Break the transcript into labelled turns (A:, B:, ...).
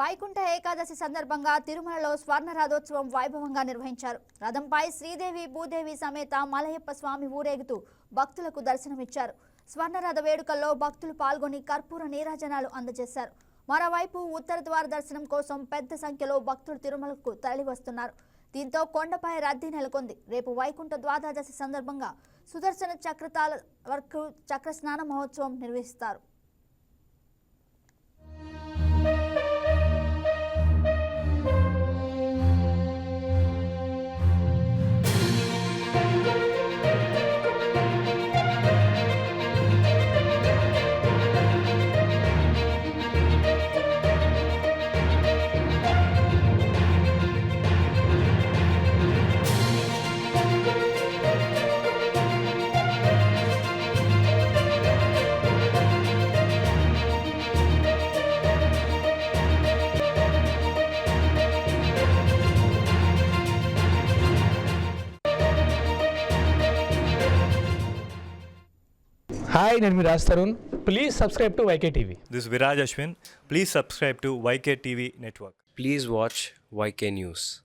A: వైకుంఠ ఏకాదశి సందర్భంగా తిరుమలలో స్వర్ణ రథోత్సవం వైభవంగా నిర్వహించారు. రథంపై శ్రీదేవి భూదేవి సమేత మలయప్ప స్వామి ఊరేగుతూ భక్తులకు దర్శనమిచ్చారు. స్వర్ణ రథ వేడుకల్లో భక్తులు పాల్గొని కర్పూర నీరాజనాలు అందజేశారు. మరోవైపు ఉత్తర ద్వార దర్శనం కోసం పెద్ద సంఖ్యలో భక్తులు తిరుమలకు తరలివస్తున్నారు. దీంతో కొండపై రద్దీ నెలకొంది. రేపు వైకుంఠ ద్వాదశి సందర్భంగా సుదర్శన చక్రతాల వరకు చక్ర స్నాన మహోత్సవం నిర్వహిస్తారు.
B: Hi, నేను మీ Raj Tarun. Please subscribe to YK TV.
C: This is Viraj Ashwin. Please subscribe to YK TV Network.
D: Please watch YK News.